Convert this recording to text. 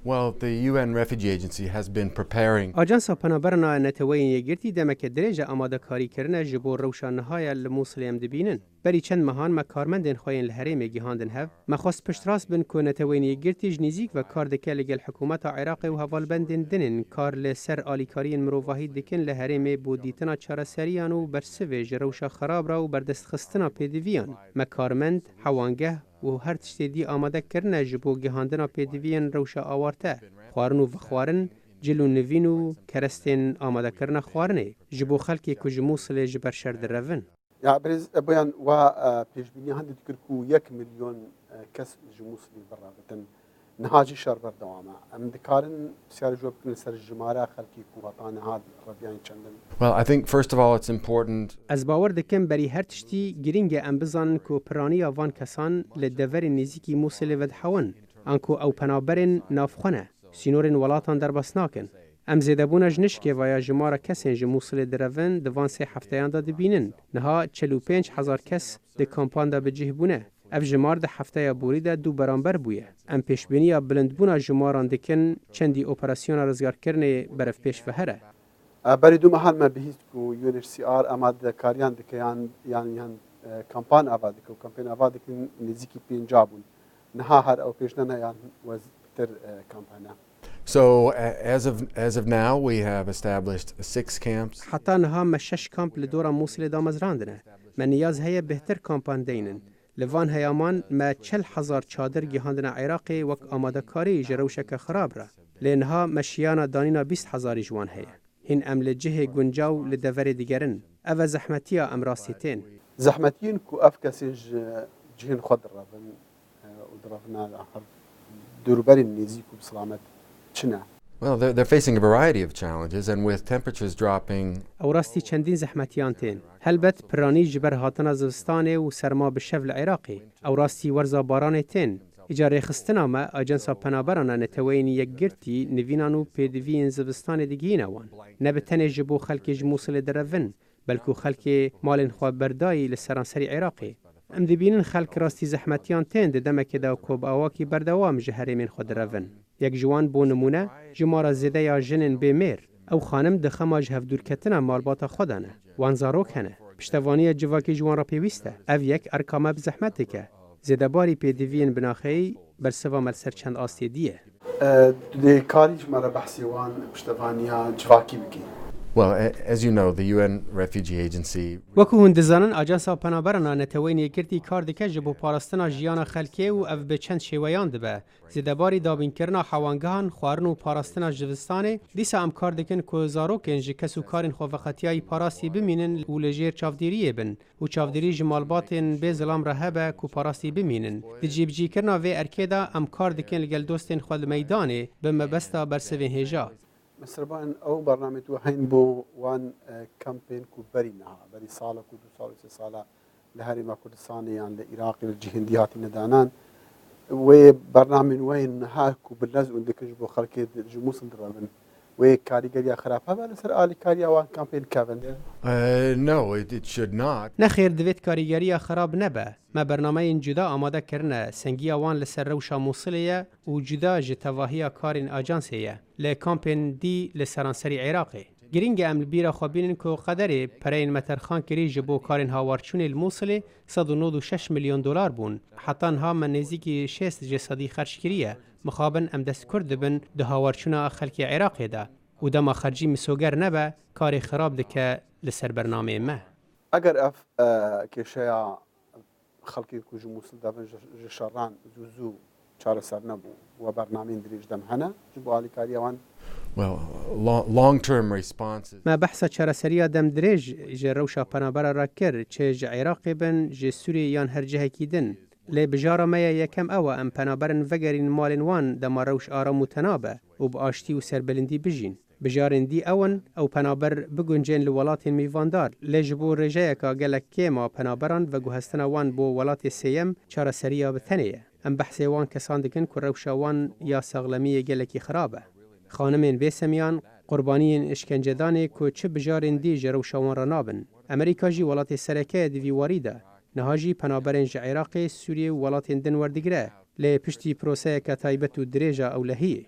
Well, the UN Refugee Agency has been preparing. آژانسا پنابرنا نتوین یگرتی دمک درجه آماده کاری کردن جبور روشنهای لموصل ام دبینن. بری چند ماهان مکارمندن خوین لحریم گیهاندن هف. مخواست پشتراس بن که نتوین یگرتی جنیزیک و کار دکل لگل حکومت عراق و هوالبندن دنن کار لسر آلیکارین مروفاهی دکن لحریم بودیتنا چاره سریان و برسوی روشا خراب را و بردست خستنا پیدویان. مکارمند حوانگه و هر تشتی آماده کردن جبو گیهاندنا پیدویان روشا آورته. خوارن و خوارن جلو نوین و کرستین آماده کردن خوارنه. جبو خلکی که جموصل جبر شرد روون. یا برز بیان و پیشبینی هندی دکرکو 1 میلیون کس جموصلی برابطن نهاجی شر بردوامه. ام دکارن سیار جواب کن سر جماره خلکی کوهاتان هاد ربیان چندن. Well, I think first of all it's important. از باور دکم بری هر تشتی گرینگ ام بزن که پرانی آوان کسان لدور نزیکی موصل ود حون. آنکو او پنابرن نافخونه. سینورن ولاتان در بسناکن. ام زیدبون جنشکه و یا جماره کسین جموصل درون دوان 3 هفتهان دا دبینن. نها 45,000 کس ده کامپان دا بجه بونه. اف جمار ده هفته بوری ده 2 برانبر بویه. ام پیشبینی بلند بونا جماران دکن چندی اپراسیون رزگار کرنه برف پیش فهره. بری دو محل ما بهیست کو UNHCR آماده کاریان دکیان یعنی کامپان آباد کو کامپین آباد کن نزیکی پینجابون. نها هر او پیش نه یعنی وزتر کامپانا. So as of now we have established 6 camps. حتی نها مشش کامپ لدورا موصل دا مزراندنه. من نیاز هیا بهتر کامپان دینن. لوان هیامان ما 40,000 چادر گیهاندن عراقی وک آماده کاری جروشک خراب را. لینها مشیانا دانینا 20,000 جوان هیا. هین عمل جه گنجاو لدور دیگرن. او زحمتیا امراسیتین. زحمتین کو اف کسی جهن خود رفن و درفنا دوربری نزیکو بسلامت چنه. Well, they're facing a variety of challenges, and with temperatures dropping. او راستی چندین زحمتیان تین. هلبت پرانی جبر هاتنا زوستانه و سرما بشفل عراقی. او راستی ورزا باران تین. اجاره خستنا ما آجانسا پنابرانا نتوین یک گرتی نوینانو پیدوین زوستان دیگین اوان. نبتنه جبو خلک جموصل درون، بلکو خلک مالن خواب بردایی لسرانسری عراقی. ام دبینن خلک راستی زحمتیان تین دمک دا کوب آواکی بردوام جهری من خود روون. یک جوان بو نمونه جمارا زیده یا جنن بمیر او خانم دخما جهف دورکتنا مالباتا خودانه وانزاروک هنه پشتوانی جواکی جوان را پیوسته او یک ارکامه بزحمته که زیده باری پیدوین بناخی برسوا ملسر چند آستی دیه دی کاریج مرا بحثی وان پشتوانیا جواکی بگی. Well, as you know, the UN Refugee Agency. وکو هندزانن آجانسا پنابرنا نتوین یکرتی کار دکه جبو پارستنا جیان خلکه و اف به چند شیویان دبه. زیدباری دابین کرنا حوانگان خوارن و پارستنا جوستانه دیسا ام کار دکن که زاروکن جی کسو کارین خوفقتیای پاراستی بمینن و لجیر چافدیریه بن و چافدیری جمالباتن به ظلام رهبه که پاراستی بمینن. دی جیب جی کرنا و ارکیدا ام کار دکن لگل دوستن خود میدانه به مبستا برسوین هجا. مسربان او برنامه تو هین بو وان کمپین کو بری نها بری سال کو 2 سال 3 سال لهری ما کردستان یان لعراق الجهنديات ندانان و برنامه وين نها کو بلز وندك بو خلك جموس دربن و کاریگری خرافه ولی سر آلی کاری وان کمپین کاوندر. No, it should not. نخیر دوید کاریگری خراب نبه. ما برنامه این جدا آماده کرنه سنگی آوان لسر روشا موصلیه و جدا جتواهی کارین آجانسیه لکامپین دی لسرانسری عراقی. گرینگ عمل بیرا خوابینن که قدر پرین مترخان کری جبو کارین هاوارچون الموصلی 196 میلیون دلار بون. حتی ها من نزدیکی 6 جسدی خرج کریه. مخابن ام دست کرد بن ده هاوارچون خلک عراقی ده و دما خرجی مسوگر نبه کار خراب دکه لسر برنامه ما. اگر اف کشیا خلکی کو جموس دابن جشران زوزو چهار سر نبو و برنامه دریج دم هنا جبو آلی کاری وان. Well, long-term responses. ما بحث چهار سریا دم دریج جروشا پنابر را کر چه عراقی بن جسوری یان هر جه کیدن. لی بجارا میا یکم او ام پنابرن وگرین مالن وان دما روش آرام و تنابه و با آشتی و سربلندی بجین. بجارن دی اون او پنابر بگنجین لولات میواندار. لی جبو رجای که گلک کیما پنابران و گوهستنا وان بو ولات سیم چهار سریا بتنیه. ام بحث وان کسان دکن که روشا وان یا ساغلمی گلکی خرابه. خانمین بیسمیان قربانیین اشکنجدانه که چه بجارن دی جروشا وان را نابن. امریکا جی ولات سرکه دیوی واریده. نهاجی پنابرنج عراق سوریه و ولات دن وردگره لی پشتی پروسه که تایبت و دریجا اولهیه.